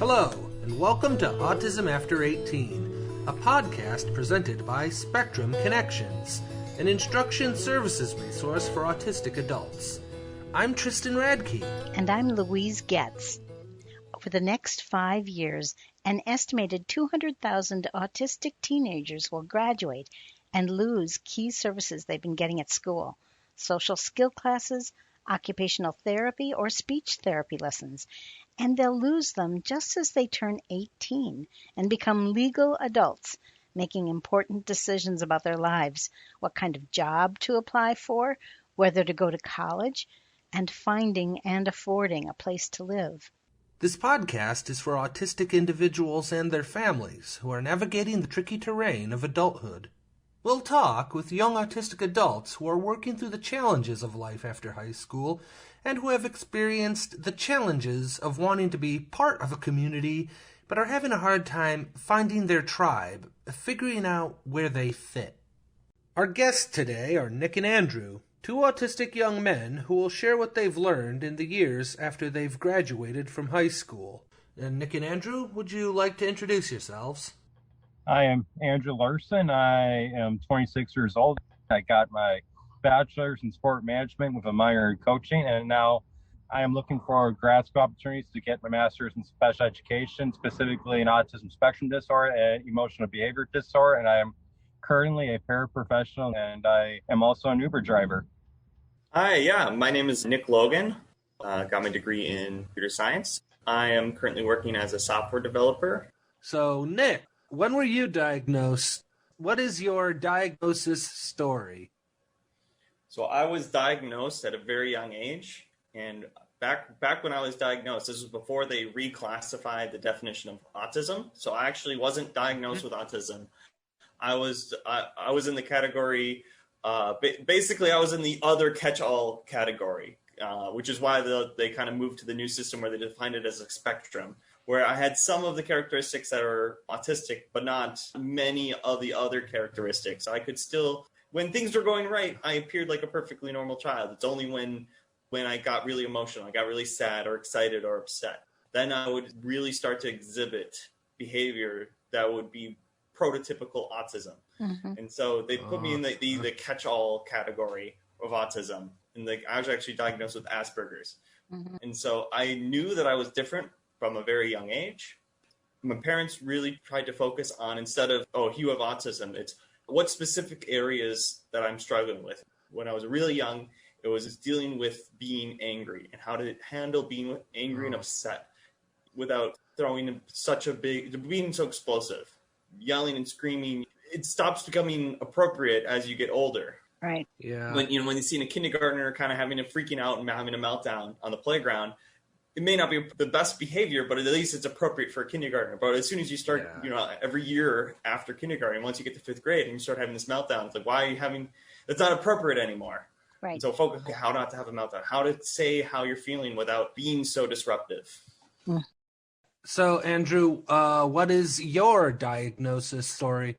Hello, and welcome to Autism After 18, a podcast presented by Spectrum Connections, an instruction services resource for autistic adults. I'm Tristan Radke. And I'm Louise Getz. Over the next 5 years, an estimated 200,000 autistic teenagers will graduate and lose key services they've been getting at school: social skill classes, occupational therapy, or speech therapy lessons. And they'll lose them just as they turn 18 and become legal adults, making important decisions about their lives, what kind of job to apply for, whether to go to college, and finding and affording a place to live. This podcast is for autistic individuals and their families who are navigating the tricky terrain of adulthood. We'll talk with young autistic adults who are working through the challenges of life after high school and who have experienced the challenges of wanting to be part of a community but are having a hard time finding their tribe, figuring out where they fit. Our guests today are Nick and Andrew, two autistic young men who will share what they've learned in the years after they've graduated from high school. And Nick and Andrew, would you like to introduce yourselves? I am Andrew Larson. I am 26 years old. I got my bachelor's in sport management with a minor in coaching, and now I am looking for grad school opportunities to get my master's in special education, specifically in autism spectrum disorder and emotional behavior disorder, and I am currently a paraprofessional, and I am also an Uber driver. Hi, my name is Nick Logan. Got my degree in computer science. I am currently working as a software developer. So, Nick, when were you diagnosed? What is your diagnosis story? So I was diagnosed at a very young age, and back when I was diagnosed, this was before they reclassified the definition of autism. So I actually wasn't diagnosed with autism. I was in the category. Basically, I was in the other catch-all category, which is why they kind of moved to the new system where they defined it as a spectrum, where I had some of the characteristics that are autistic, but not many of the other characteristics. I could still, when things were going right, I appeared like a perfectly normal child. It's only when I got really emotional, I got really sad or excited or upset, then I would really start to exhibit behavior that would be prototypical autism. Mm-hmm. And so they put me in the catch-all category of autism. And I was actually diagnosed with Asperger's. Mm-hmm. And so I knew that I was different from a very young age. My parents really tried to focus on, instead of, you have autism, it's what specific areas that I'm struggling with. When I was really young, it was dealing with being angry and how to handle being angry and upset without being so explosive. Yelling and screaming, it stops becoming appropriate as you get older. Right. Yeah. When you see a kindergartner kind of freaking out and having a meltdown on the playground, it may not be the best behavior, but at least it's appropriate for a kindergartner. But as soon as you start, every year after kindergarten, once you get to 5th grade and you start having this meltdown, it's like, why are you having, that's not appropriate anymore. Right. And so focus on how not to have a meltdown, how to say how you're feeling without being so disruptive. Mm. So, Andrew, what is your diagnosis story?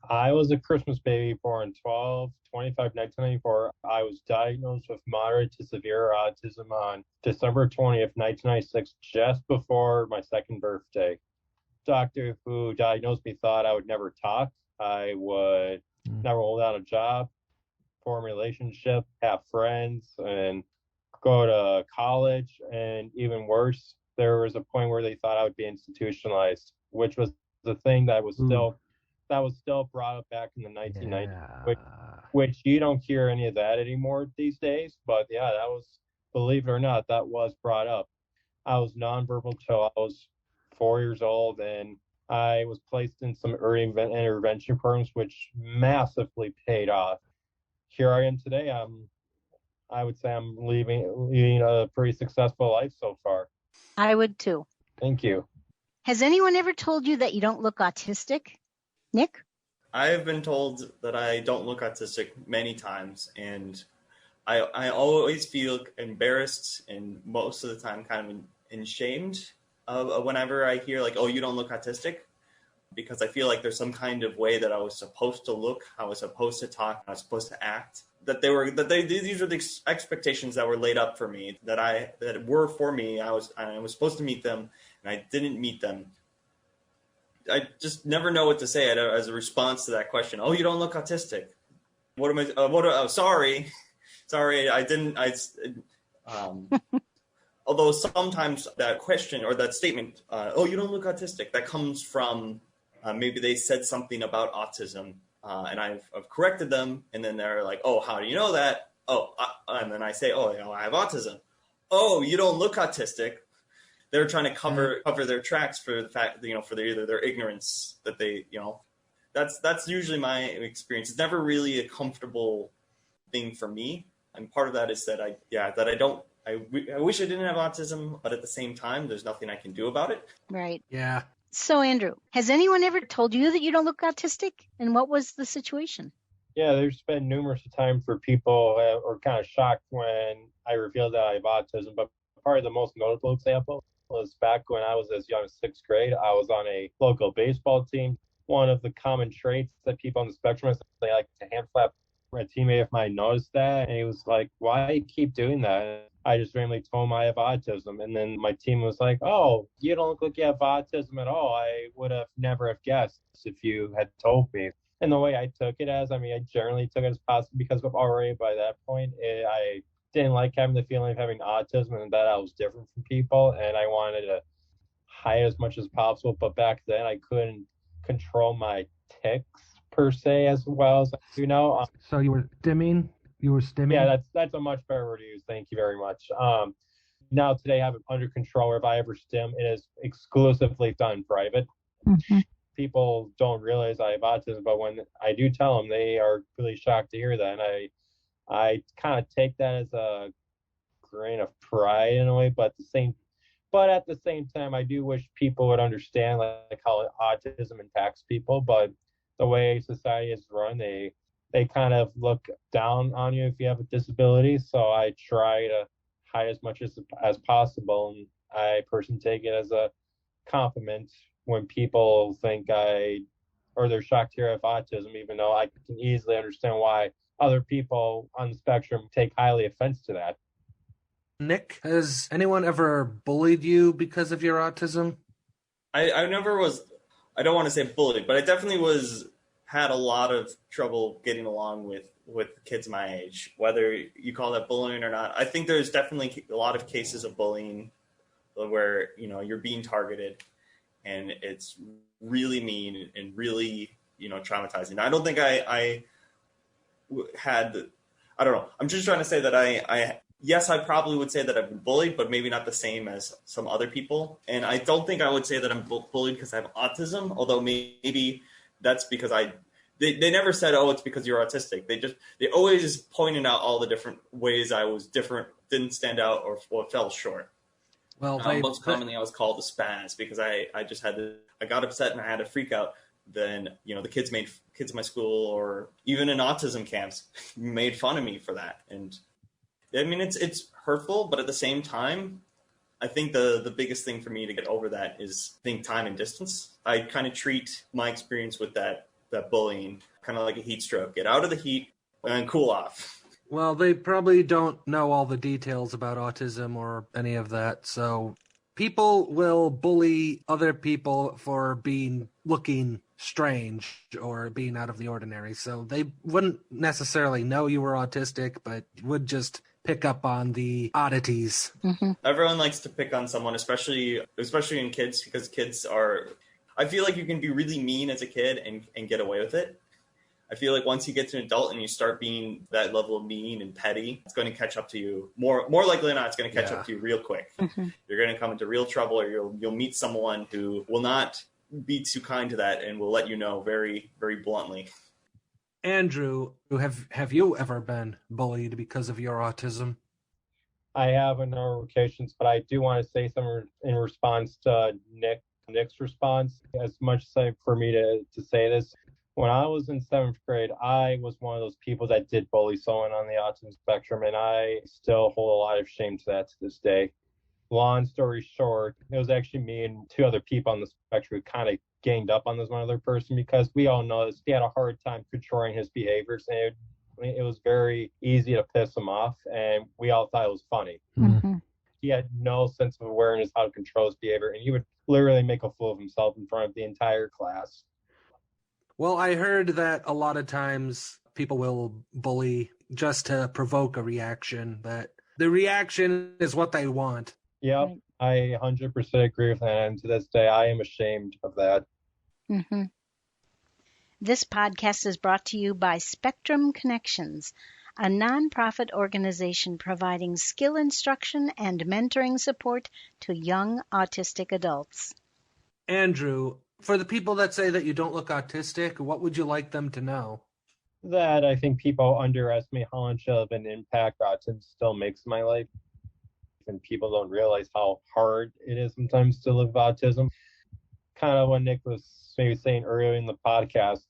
I was a Christmas baby born 12/25/1994. I was diagnosed with moderate to severe autism on December 20th, 1996, just before my second birthday. Doctor who diagnosed me thought I would never talk. I would never hold down a job, form a relationship, have friends, and go to college. And even worse, there was a point where they thought I would be institutionalized, which was the thing that was still brought up back in the 1990s, which you don't hear any of that anymore these days. But yeah, that was, believe it or not, that was brought up. I was nonverbal till I was 4 years old, and I was placed in some early intervention programs, which massively paid off. Here I am today. I would say I'm leading a pretty successful life so far. I would too. Thank you. Has anyone ever told you that you don't look autistic? Nick? I have been told that I don't look autistic many times, and I always feel embarrassed and most of the time kind of ashamed whenever I hear like, oh, you don't look autistic. because I feel like there's some kind of way that I was supposed to look, I was supposed to talk, I was supposed to act. These are the expectations that were laid up for me, that were for me. I was supposed to meet them, and I didn't meet them. I just never know what to say as a response to that question. Oh, you don't look autistic. What am I? Sorry, I didn't. Although sometimes that question or that statement, oh, you don't look autistic, that comes from maybe they said something about autism, and I've corrected them, and then they're like, oh, how do you know that? Oh, and then I say, oh, I have autism. Oh, you don't look autistic. They're trying to cover their tracks for the fact, for their ignorance that they, that's usually my experience. It's never really a comfortable thing for me, and part of that is that I wish I didn't have autism, but at the same time, there's nothing I can do about it. Right. Yeah. So, Andrew, has anyone ever told you that you don't look autistic? And what was the situation? Yeah, there's been numerous times where people were kind of shocked when I revealed that I have autism, but probably the most notable example was back when I was as young as 6th grade. I was on a local baseball team. One of the common traits that people on the spectrum is they like to hand flap. My teammate of mine noticed that, and he was like, why do you keep doing that? I just randomly told him I have autism. And then my team was like, oh, you don't look like you have autism at all. I would have never have guessed if you had told me. And the way I took it as, I generally took it as positive because already by that point, I didn't like having the feeling of having autism and that I was different from people. And I wanted to hide as much as possible. But back then, I couldn't control my tics per se as well as, So you were stimming? Yeah, that's a much better word to use. Thank you very much. Now today I have it under control. If I ever stim, it is exclusively done private. Mm-hmm. People don't realize I have autism, but when I do tell them, they are really shocked to hear that. And I kind of take that as a grain of pride in a way, but at the same time, I do wish people would understand like how autism impacts people. But the way society is run, they kind of look down on you if you have a disability. So I try to hide as much as possible. And I personally take it as a compliment when people think they're shocked to hear I have autism, even though I can easily understand why other people on the spectrum take highly offense to that. Nick, has anyone ever bullied you because of your autism? I never was, I don't want to say bullied, but I definitely had a lot of trouble getting along with kids my age, whether you call that bullying or not. I think there's definitely a lot of cases of bullying where, you're being targeted and it's really mean and really, traumatizing. I don't think I don't know. I'm just trying to say that yes, I probably would say that I've been bullied, but maybe not the same as some other people. And I don't think I would say that I'm bullied because I have autism, although maybe that's because they never said, oh, it's because you're autistic. They always pointed out all the different ways I was different, didn't stand out, or fell short. Well, most commonly I was called a spaz because I got upset and I had a freak out. Then, the kids in my school or even in autism camps made fun of me for that. And it's hurtful, but at the same time, I think the biggest thing for me to get over that is time and distance. I kind of treat my experience with that bullying kind of like a heat stroke. Get out of the heat and cool off. Well, they probably don't know all the details about autism or any of that, so people will bully other people for looking strange or being out of the ordinary. So they wouldn't necessarily know you were autistic, but would just pick up on the oddities. Mm-hmm. Everyone likes to pick on someone, especially in kids, because I feel like you can be really mean as a kid and get away with it. I feel like once you get to an adult and you start being that level of mean and petty, it's going to catch up to you. More likely than not, it's going to catch up to you real quick. Mm-hmm. You're going to come into real trouble, or you'll meet someone who will not be too kind to that and will let you know very, very bluntly. Andrew, have you ever been bullied because of your autism? I have on number of occasions, but I do want to say something in response to Nick's response. As much as for me to say this, when I was in 7th grade, I was one of those people that did bully someone on the autism spectrum, and I still hold a lot of shame to that to this day. long story short, it was actually me and two other people on the spectrum who kind of ganged up on this one other person because we all noticed he had a hard time controlling his behaviors, and it was very easy to piss him off, and we all thought it was funny. Mm-hmm. He had no sense of awareness how to control his behavior, and he would literally make a fool of himself in front of the entire class. Well, I heard that a lot of times people will bully just to provoke a reaction, that the reaction is what they want. Yep, Right. I 100% agree with that, and to this day, I am ashamed of that. Mm-hmm. This podcast is brought to you by Spectrum Connections, a nonprofit organization providing skill instruction and mentoring support to young autistic adults. Andrew, for the people that say that you don't look autistic, what would you like them to know? That I think people underestimate how much of an impact autism still makes in my life, and people don't realize how hard it is sometimes to live with autism. Kind of what Nick was maybe saying earlier in the podcast,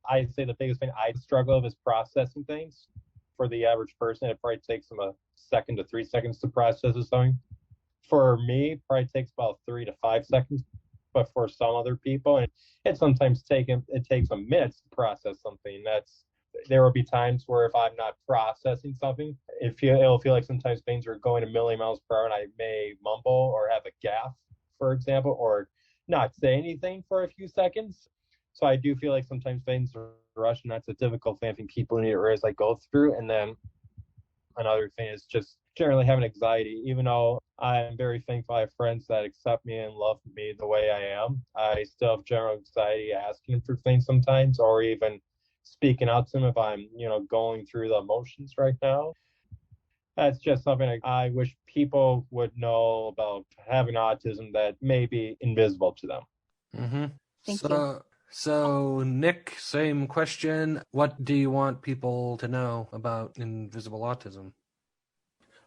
I'd say the biggest thing I struggle with is processing things. For the average person, it probably takes them a second to 3 seconds to process something. For me, it probably takes about 3 to 5 seconds. But for some other people, it sometimes takes a minute to process something. There will be times where if I'm not processing something, it'll feel like sometimes things are going a million miles per hour, and I may mumble or have a gaffe, for example, or not say anything for a few seconds. So I do feel like sometimes things are rushed, and that's a difficult thing I think people need to realize I go through. And then another thing is just generally having anxiety. Even though I'm very thankful I have friends that accept me and love me the way I am, I still have general anxiety asking for things sometimes, or even speaking out to them if I'm, going through the emotions right now. That's just something I wish people would know about having autism that may be invisible to them. Mm-hmm. Thank you. So, Nick, same question. What do you want people to know about invisible autism?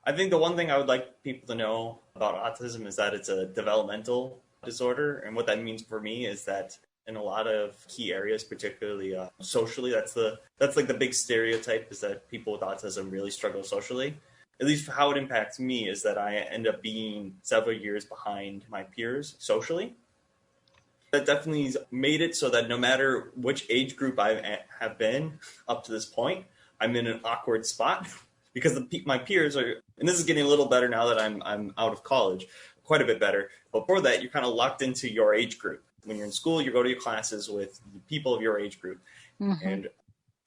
I think the one thing I would like people to know about autism is that it's a developmental disorder. And what that means for me is that in a lot of key areas, particularly socially, that's like the big stereotype, is that people with autism really struggle socially. At least how it impacts me is that I end up being several years behind my peers socially. That definitely made it so that no matter which age group I have been up to this point, I'm in an awkward spot because my peers are, and this is getting a little better now that I'm out of college, quite a bit better. But before that, you're kind of locked into your age group. When you're in school, you go to your classes with people of your age group. Mm-hmm. And,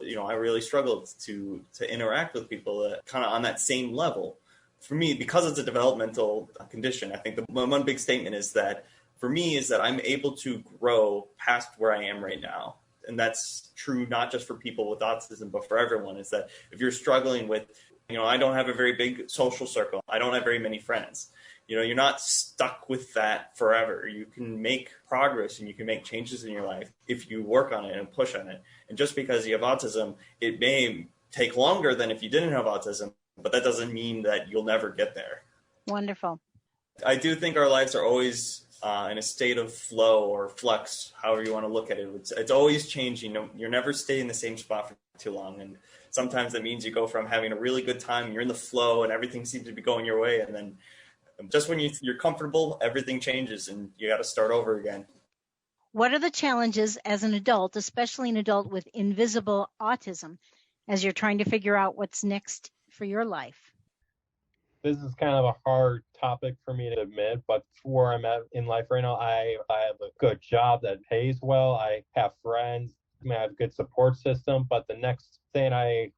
I really struggled to interact with people that kind of on that same level. For me, because it's a developmental condition, I think the one big statement is that for me is that I'm able to grow past where I am right now. And that's true not just for people with autism, but for everyone, is that if you're struggling with, I don't have a very big social circle. I don't have very many friends. You're not stuck with that forever. You can make progress and you can make changes in your life if you work on it and push on it. And just because you have autism, it may take longer than if you didn't have autism, but that doesn't mean that you'll never get there. Wonderful. I do think our lives are always in a state of flow or flux, however you want to look at it. It's always changing. You're never staying in the same spot for too long. And sometimes that means you go from having a really good time, you're in the flow and everything seems to be going your way. And then just when you're comfortable, everything changes and you got to start over again. What are the challenges as an adult, especially an adult with invisible autism, as you're trying to figure out what's next for your life? This is kind of a hard topic for me to admit, but where I'm at in life right now, I have a good job that pays well. I have friends. I have a good support system. But the next thing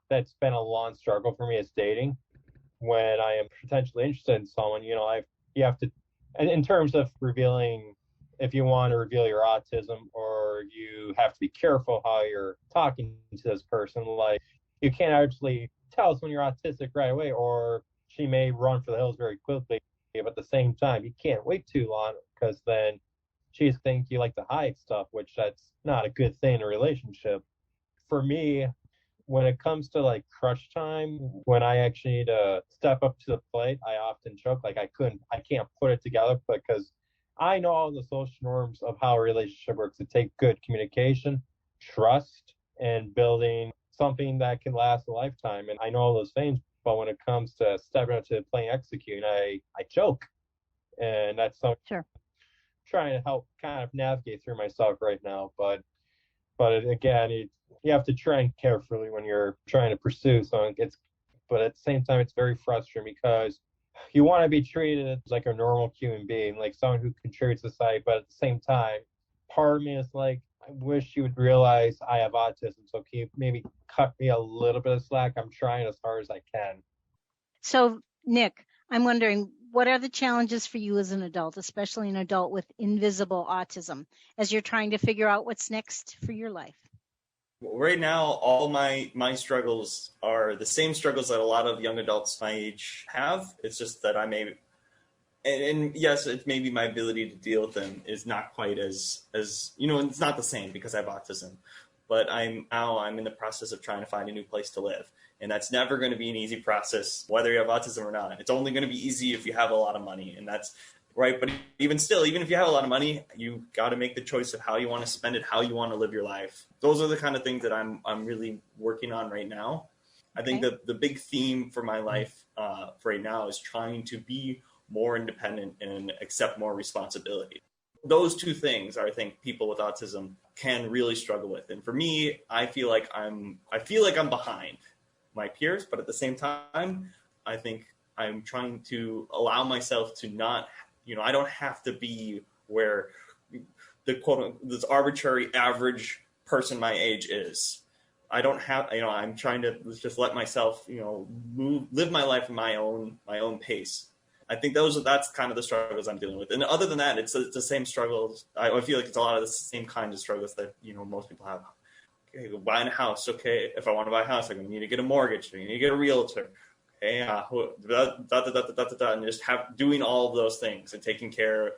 that's been a long struggle for me is dating. When I am potentially interested in someone, you have to, in terms of revealing, if you want to reveal your autism, or you have to be careful how you're talking to this person. Like, you can't actually tell us when you're autistic right away, or she may run for the hills very quickly. But at the same time, you can't wait too long, because then she's think you like to hide stuff, which that's not a good thing in a relationship. For me, when it comes to like crush time, when I actually need to step up to the plate, I often joke like I can't put it together, because I know all the social norms of how a relationship works. It takes good communication, trust, and building something that can last a lifetime. And I know all those things, but when it comes to stepping up to the plate and executing, I joke. And that's something Sure. I'm trying to help kind of navigate through myself right now. But again, you have to train carefully when you're trying to pursue something. But at the same time, it's very frustrating because you want to be treated like a normal human being, like someone who contributes to society. But at the same time, part of me is like, I wish you would realize I have autism. So can you maybe cut me a little bit of slack? I'm trying as hard as I can. So, Nick, I'm wondering, what are the challenges for you as an adult, especially an adult with invisible autism, as you're trying to figure out what's next for your life? Right now, all my struggles are the same struggles that a lot of young adults my age have. It's just that I may, and yes, it's maybe my ability to deal with them is not quite as it's not the same because I have autism. But I'm in the process of trying to find a new place to live. And that's never going to be an easy process, whether you have autism or not. It's only going to be easy if you have a lot of money. And that's right. But even if you have a lot of money, you got to make the choice of how you want to spend it, how you want to live your life. Those are the kind of things that I'm really working on right now. I think that the big theme for my life right now is trying to be more independent and accept more responsibility. Those two things are, I think, people with autism can really struggle with. And for me, I feel like I'm behind my peers, but at the same time, I think I'm trying to allow myself to not, I don't have to be where the quote, this arbitrary average person my age is. I don't have, I'm trying to just let myself, live my life in my own pace. I think that's kind of the struggles I'm dealing with. And other than that, it's the same struggles. I feel like it's a lot of the same kind of struggles that, most people have. Okay, buying a house. Okay, if I want to buy a house, I'm going to need to get a mortgage. I need to get a realtor. Okay, and just doing all of those things and taking care of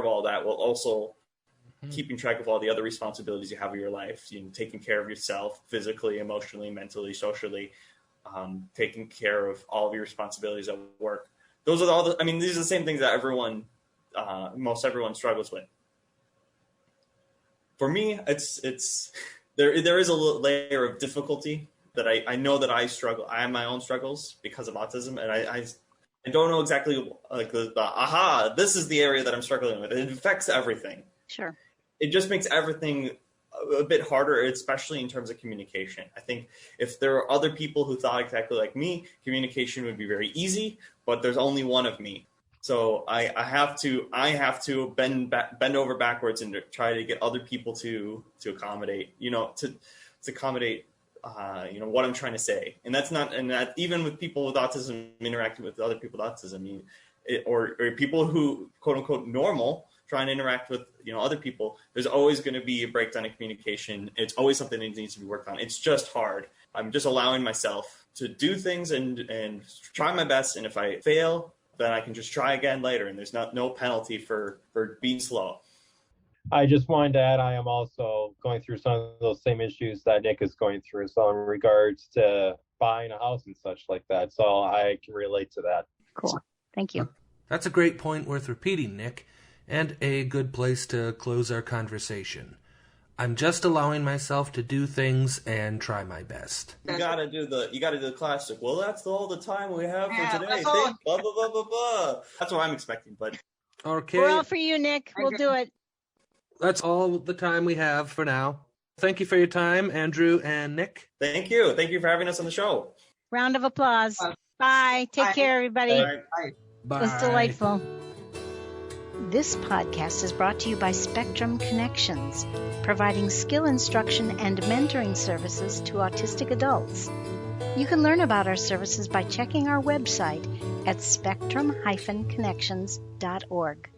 all that while also keeping track of all the other responsibilities you have in your life. Taking care of yourself physically, emotionally, mentally, socially, taking care of all of your responsibilities at work. Those are these are the same things that most everyone struggles with. For me, it's there is a layer of difficulty that I know that I struggle. I have my own struggles because of autism, and I don't know exactly like this is the area that I'm struggling with. It affects everything. Sure. It just makes everything a bit harder, especially in terms of communication. I think if there are other people who thought exactly like me, communication would be very easy, but there's only one of me. So I have to bend over backwards and try to get other people to accommodate, to accommodate, what I'm trying to say. And that even with people with autism interacting with other people with autism, or people who quote unquote normal trying to interact with, other people, there's always going to be a breakdown in communication. It's always something that needs to be worked on. It's just hard. I'm just allowing myself to do things and try my best. And if I fail, then I can just try again later. And there's no penalty for being slow. I just wanted to add, I am also going through some of those same issues that Nick is going through. So in regards to buying a house and such like that. So I can relate to that. Cool. Thank you. That's a great point worth repeating, Nick, and a good place to close our conversation. I'm just allowing myself to do things and try my best. You gotta do the classic. Well, that's all the time we have for today. Blah blah blah blah blah. That's what I'm expecting. But okay, we're all for you, Nick. We'll do it. That's all the time we have for now. Thank you for your time, Andrew and Nick. Thank you. Thank you for having us on the show. Round of applause. Bye. Take care, everybody. Bye. Bye. It was delightful. This podcast is brought to you by Spectrum Connections, providing skill instruction and mentoring services to autistic adults. You can learn about our services by checking our website at spectrum-connections.org.